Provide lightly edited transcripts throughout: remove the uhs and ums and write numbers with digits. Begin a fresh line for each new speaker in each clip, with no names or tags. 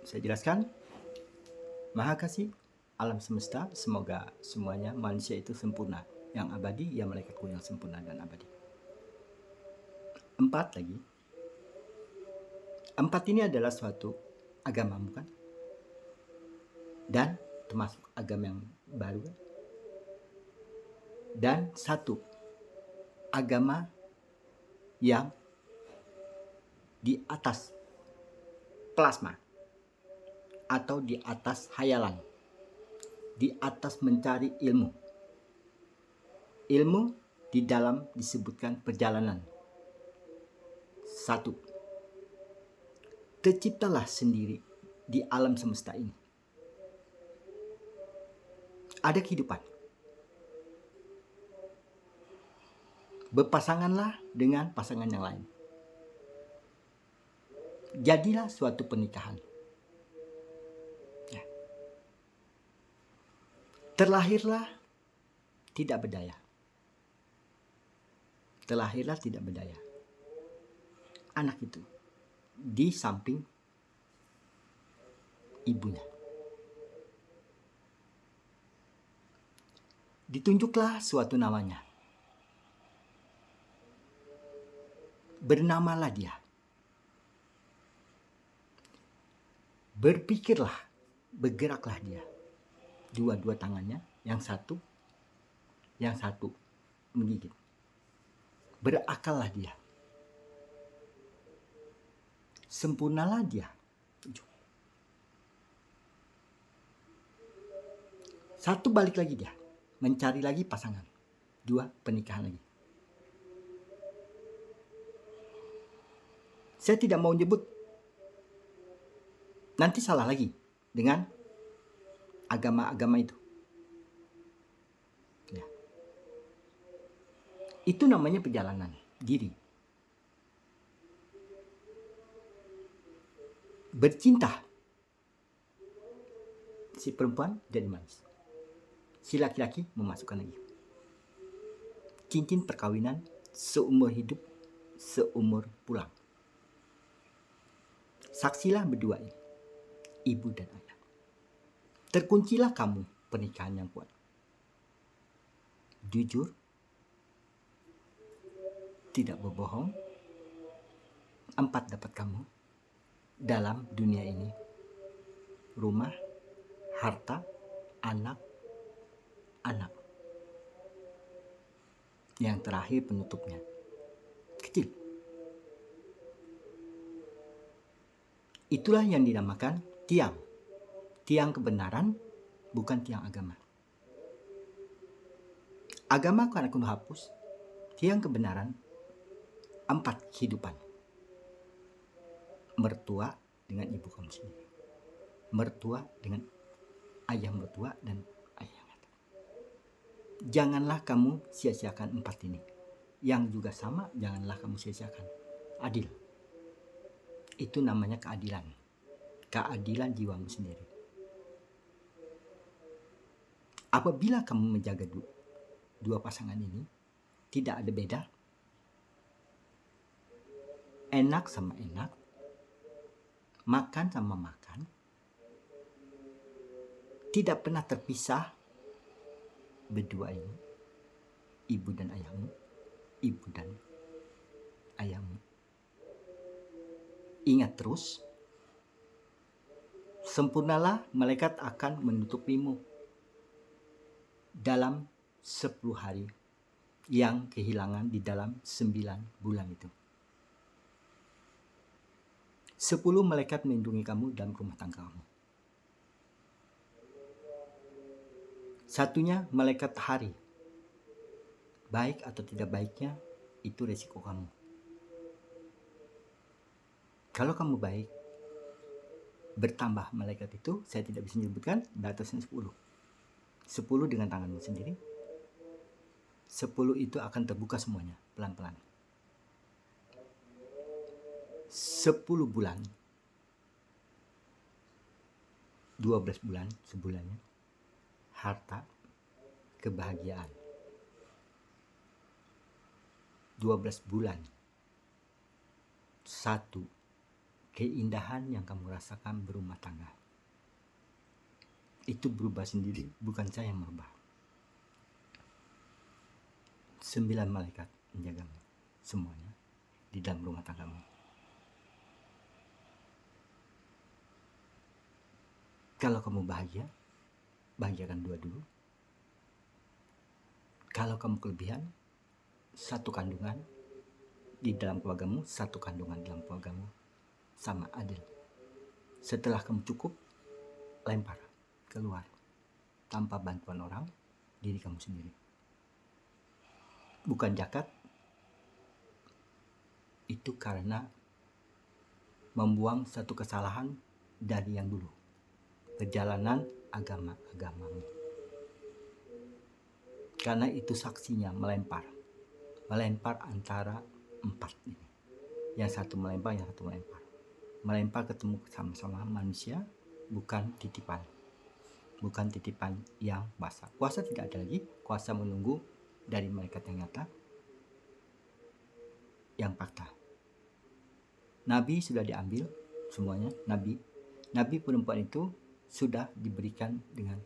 Saya jelaskan, Maha Kasih, alam semesta, semoga semuanya manusia itu sempurna, yang abadi, ya malaikatku yang sempurna dan abadi. 4 lagi. 4 ini adalah suatu agama, bukan? Dan termasuk agama yang baru, kan? Dan 1 agama yang di atas plasma atau di atas hayalan, di atas mencari ilmu. Ilmu di dalam disebutkan perjalanan. 1. Terciptalah sendiri di alam semesta ini. Ada kehidupan. Berpasanganlah dengan pasangan yang lain. Jadilah suatu pernikahan. Ya. Terlahirlah tidak berdaya. Terlahirlah tidak berdaya. Anak itu di samping ibunya. Ditunjuklah suatu namanya. Bernamalah dia. Berpikirlah, bergeraklah dia. Dua-dua tangannya, yang satu menggigit. Berakallah dia. Sempurnalah dia. 1 balik lagi dia. Mencari lagi pasangan. 2 pernikahan lagi. Saya tidak mau nyebut. Nanti salah lagi dengan agama-agama itu. Ya. Itu namanya perjalanan diri. Bercinta. Si perempuan jadi manis. Si laki-laki memasukkan lagi. Cincin perkawinan seumur hidup, seumur pulang. Saksilah berdua ini, ibu dan ayah. Terkuncilah kamu pernikahan yang kuat. Jujur, tidak berbohong. 4 dapat kamu dalam dunia ini. Rumah, harta, anak. Yang terakhir penutupnya. Kecil. Itulah yang dinamakan tiang. Tiang kebenaran, bukan tiang agama. Agama akan aku hapus. Tiang kebenaran, 4 kehidupan. Mertua dengan ibu kamu sendiri. Mertua dengan ayah mertua dan ayah mertua. Janganlah kamu sia-siakan 4 ini. Yang juga sama, janganlah kamu sia-siakan. Adil. Itu namanya keadilan. Keadilan jiwamu sendiri. Apabila kamu menjaga 2 pasangan ini, tidak ada beda. Enak sama enak. Makan sama makan. Tidak pernah terpisah berdua ini. Ibu dan ayahmu. Ibu dan ayahmu. Ingat terus. Sempurnalah, malaikat akan menutupimu dalam 10 hari yang kehilangan di dalam 9 bulan itu. 10 malaikat melindungi kamu dalam rumah tangga kamu. Satunya malaikat hari. Baik atau tidak baiknya, itu resiko kamu. Kalau kamu baik, bertambah malaikat itu, saya tidak bisa menyebutkan, batasnya 10. 10 dengan tanganmu sendiri. 10 itu akan terbuka semuanya, pelan-pelan. 10 bulan. 12 bulan, sebulannya. Harta, kebahagiaan. 12 bulan. 1 keindahan yang kamu rasakan berumah tangga itu berubah sendiri, bukan saya yang merubah. 9 malaikat menjagamu semuanya di dalam rumah tanggamu. Kalau kamu bahagia, bahagiakan dua dulu. Kalau kamu kelebihan, satu kandungan di dalam keluargamu, satu kandungan dalam keluargamu, sama adil. Setelah kamu cukup, lempar keluar tanpa bantuan orang, diri kamu sendiri. Bukan zakat, itu karena membuang satu kesalahan dari yang dulu, perjalanan agamamu. Karena itu saksinya melempar antara 4 ini. Yang satu melempar, yang satu melempar. Melempar ketemu sama-sama manusia, bukan titipan. Bukan titipan yang basah. Kuasa tidak ada lagi, kuasa menunggu dari malaikat yang nyata, yang fakta. Nabi sudah diambil semuanya, nabi perempuan itu sudah diberikan dengan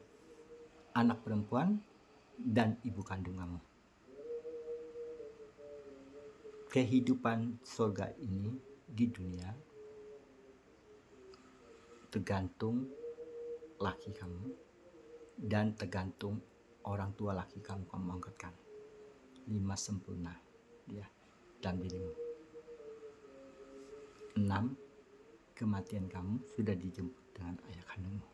anak perempuan dan ibu kandung kamu. Kehidupan surga ini di dunia tergantung laki kamu dan tergantung orang tua laki kamu angkatkan. 5 sempurna dia dalam dirimu. 6 kematian kamu sudah dijemput dengan ayah kandungmu.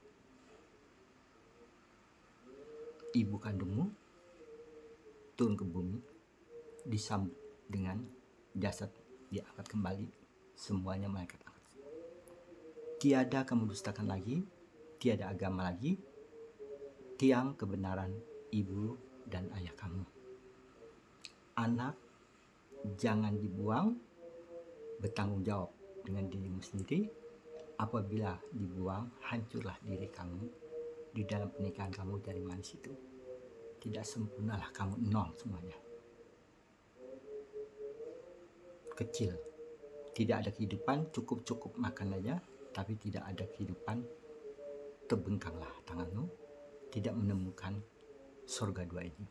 Ibu kandungmu turun ke bumi, disambut dengan jasad diangkat kembali, semuanya malaikat angkat. Tiada kamu dustakan lagi, tiada agama lagi, tiang kebenaran ibu dan ayah kamu. Anak jangan dibuang, bertanggung jawab dengan dirimu sendiri. Apabila dibuang, hancurlah diri kamu di dalam pernikahan kamu dari manis itu. Tidak sempurnalah kamu, nol semuanya. Kecil, tidak ada kehidupan, cukup makan aja, tapi tidak ada kehidupan. Terbengkanglah tanganmu, tidak menemukan surga 2 ini.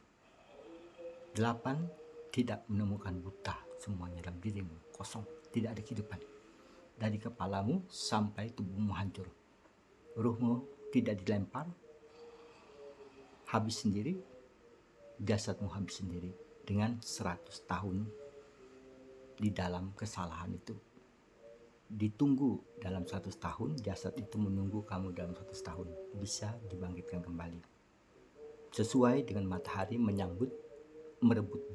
8, tidak menemukan buta, semuanya dalam dirimu kosong, tidak ada kehidupan. Dari kepalamu sampai tubuhmu hancur, ruhmu tidak dilempar, habis sendiri, jasadmu habis sendiri dengan 100 tahun di dalam kesalahan itu. Ditunggu dalam 100 tahun, jasad itu menunggu kamu dalam 100 tahun, bisa dibangkitkan kembali. Sesuai dengan matahari merebut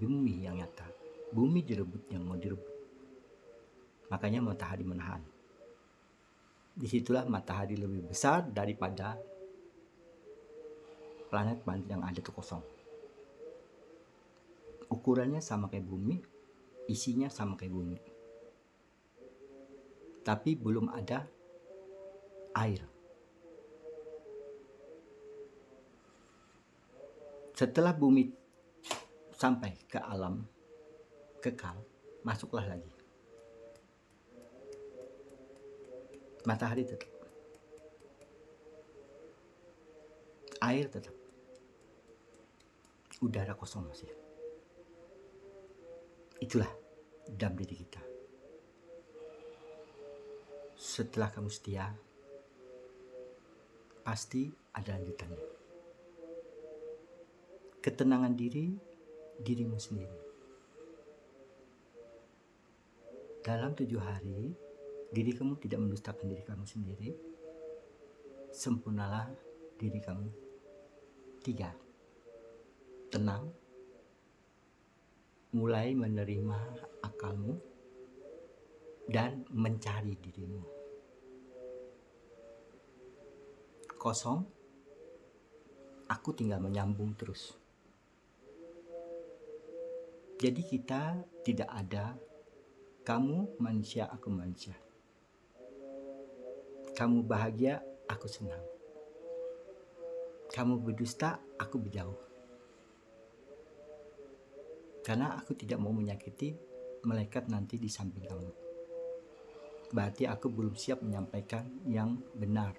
bumi yang nyata. Bumi direbut yang mau direbut. Makanya matahari menahan. Disitulah matahari lebih besar daripada planet-planet yang ada itu kosong. Ukurannya sama kayak bumi, isinya sama kayak bumi. Tapi belum ada air. Setelah bumi sampai ke alam kekal, masuklah lagi. Matahari tetap, air tetap, udara kosong masih. Itulah dalam diri kita. Setelah kamu setia, pasti ada lanjutannya. Ketenangan dirimu sendiri. Dalam 7 hari, diri kamu tidak mendustakan diri kamu sendiri. Sempurnalah diri kamu. 3, tenang, mulai menerima akalmu dan mencari dirimu. Kosong, aku tinggal menyambung terus. Jadi kita tidak ada kamu manusia, aku manusia. Kamu bahagia, aku senang. Kamu berdusta, aku berjauh. Karena aku tidak mau menyakiti malaikat nanti di samping kamu. berarti aku belum siap menyampaikan yang benar.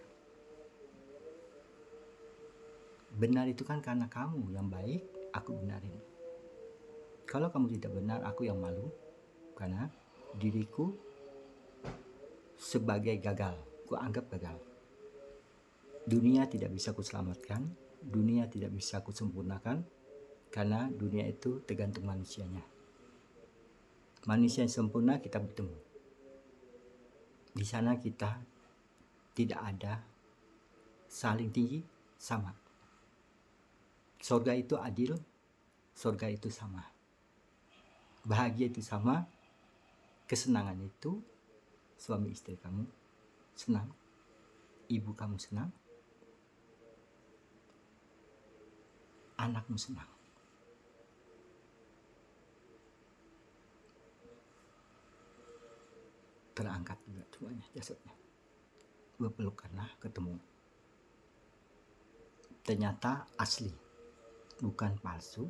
Benar itu kan karena kamu yang baik, aku benarin. Kalau kamu tidak benar, aku yang malu karena diriku sebagai gagal, ku anggap gagal. Dunia tidak bisa kuselamatkan, dunia tidak bisa kusempurnakan, karena dunia itu tergantung manusianya. Manusia yang sempurna kita bertemu. Di sana kita tidak ada saling tinggi, sama. Surga itu adil, surga itu sama. Bahagia itu sama, kesenangan itu suami istri kamu senang, ibu kamu senang, anakmu senang. Terangkat juga semuanya jasadnya. Berpelukanlah ketemu. Ternyata asli, bukan palsu,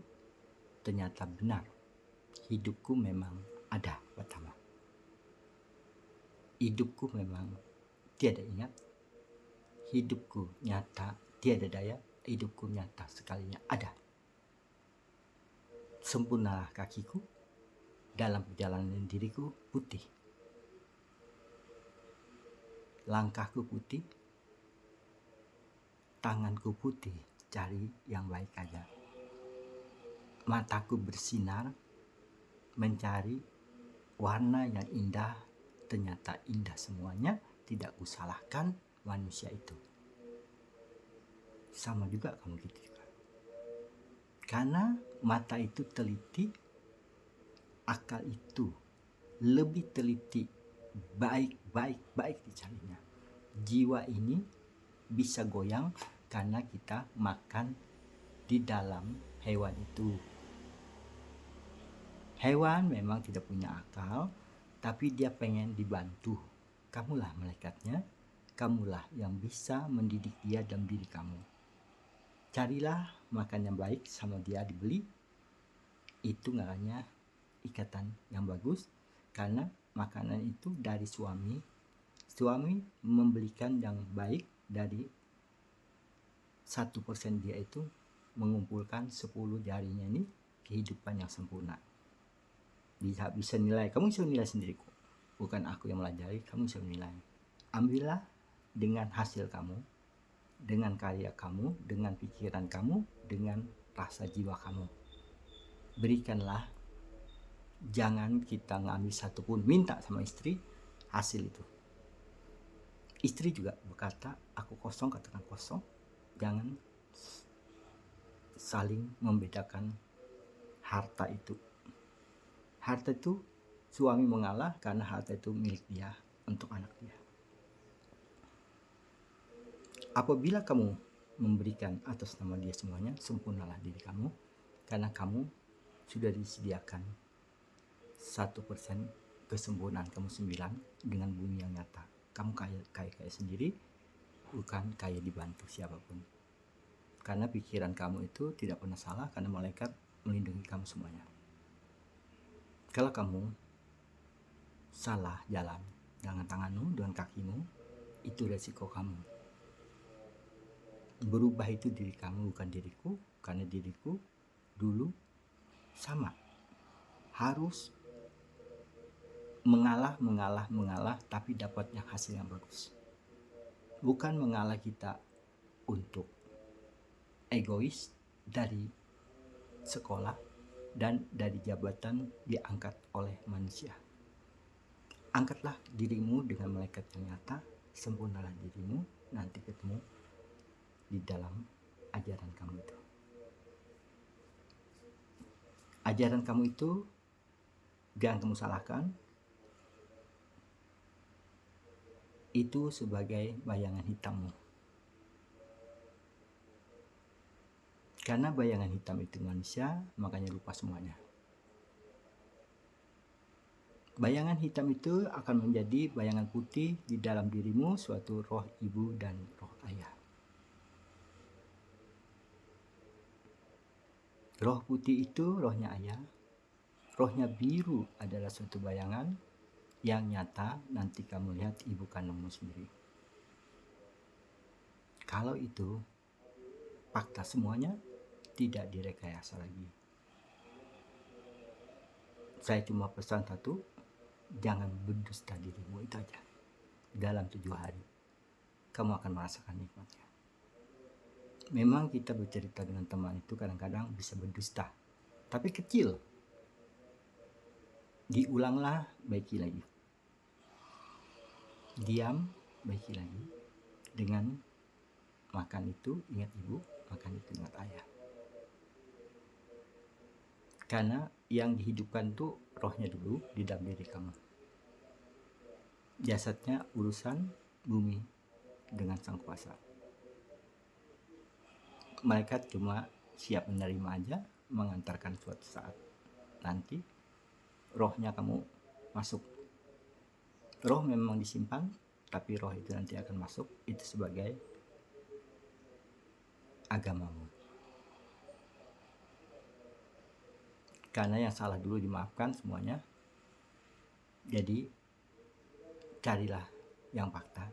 ternyata benar. Hidupku memang ada pertama. Hidupku memang tiada ingat. Hidupku nyata tiada daya. Hidupku nyata sekalinya ada. Sempurnalah kakiku, dalam perjalanan diriku putih. Langkahku putih, tanganku putih, cari yang baik aja. Mataku bersinar, mencari warna yang indah, ternyata indah semuanya, tidak kusalahkan manusia itu. Sama juga kamu gitu juga. Karena mata itu teliti, akal itu lebih teliti, baik dicarinya. Jiwa ini bisa goyang karena kita makan di dalam hewan itu. Hewan memang tidak punya akal, tapi dia pengen dibantu. Kamulah malaikatnya, kamulah yang bisa mendidik dia dalam diri kamu. Carilah makan yang baik sama dia dibeli. Itu ngarannya ikatan yang bagus, karena makanan itu dari suami. Suami membelikan yang baik dari 1% dia itu mengumpulkan 10 jarinya ini kehidupan yang sempurna. Bisa nilai, kamu bisa nilai sendiri kok. Bukan aku yang melajari, kamu bisa menilai. Ambillah dengan hasil kamu, dengan karya kamu, dengan pikiran kamu, dengan rasa jiwa kamu. Berikanlah, jangan kita ngambil satupun, minta sama istri hasil itu. Istri juga berkata, aku kosong, katakan kosong. Jangan saling membedakan harta itu. Harta itu suami mengalah karena harta itu milik dia untuk anak dia. Apabila kamu memberikan atas nama dia semuanya, sempurnalah diri kamu, karena kamu sudah disediakan 1% kesempurnaan kamu 9 dengan bumi yang nyata. Kamu kaya sendiri, bukan kaya dibantu siapapun. Karena pikiran kamu itu tidak pernah salah, karena malaikat melindungi kamu semuanya. Kalau kamu salah jalan dengan tanganmu, dengan kakimu, itu resiko kamu. Berubah itu diri kamu, bukan diriku, karena diriku dulu sama. Harus mengalah, tapi dapatnya hasil yang bagus. Bukan mengalah kita untuk egois dari sekolah dan dari jabatan diangkat oleh manusia. Angkatlah dirimu dengan malaikat yang nyata, sempurnalah dirimu, nanti ketemu di dalam ajaran kamu itu. Ajaran kamu itu jangan kamu salahkan, itu sebagai bayangan hitammu. Karena bayangan hitam itu manusia, makanya lupa semuanya. Bayangan hitam itu akan menjadi bayangan putih di dalam dirimu, suatu roh ibu dan roh ayah. Roh putih itu rohnya ayah, rohnya biru adalah suatu bayangan, yang nyata nanti kamu lihat ibu kandungmu sendiri. Kalau itu fakta semuanya, tidak direkayasa lagi. Saya cuma pesan satu, jangan berdusta dirimu, itu aja. Dalam 7 hari kamu akan merasakan nikmatnya. Memang kita bercerita dengan teman itu kadang-kadang bisa berdusta, tapi kecil. Diulanglah, baiki lagi. Diam, baiki lagi. Dengan makan itu ingat ibu, makan itu ingat ayah. Karena yang dihidupkan tuh rohnya dulu di dalam diri kamu. Jasadnya urusan bumi dengan sang kuasa. Malaikat cuma siap menerima aja, mengantarkan suatu saat nanti rohnya kamu masuk. Roh memang disimpan, tapi roh itu nanti akan masuk, itu sebagai agamamu. Karena yang salah dulu dimaafkan semuanya. Jadi carilah yang fakta.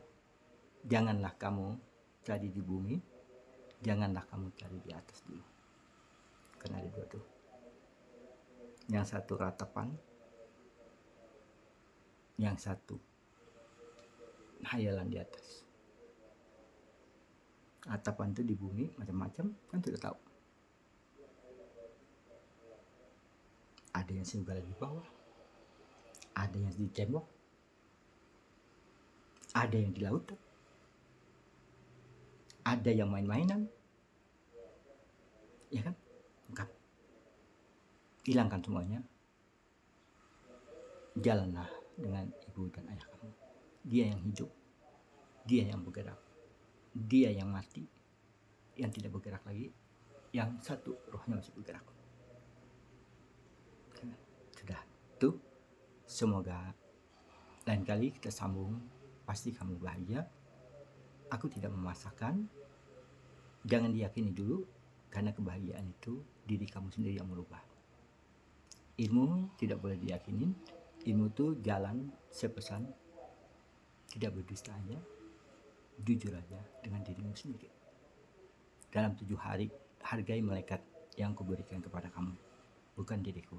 Janganlah kamu cari di bumi, janganlah kamu cari di atas dulu. Karena ada dua tuh. Yang satu ratapan, yang satu hayalan di atas. Ratapan itu di bumi macam-macam, kan sudah tahu. Ada yang segala di bawah, ada yang di tembok, ada yang di laut, ada yang main-mainan, ya kan? Lengkap. Hilangkan semuanya. Jalanlah dengan ibu dan ayah kamu. Dia yang hidup, dia yang bergerak, dia yang mati, yang tidak bergerak lagi, yang satu rohnya masih bergerak. Sudah tuh, semoga lain kali kita sambung. Pasti kamu bahagia. Aku tidak memaksakan, jangan diyakini dulu, karena kebahagiaan itu diri kamu sendiri yang merubah. Ilmu tidak boleh diyakinin. Ilmu itu jalan sepesan, tidak berdusta aja, jujur aja dengan dirimu sendiri. Dalam 7 hari hargai malaikat yang kuberikan kepada kamu, bukan diriku.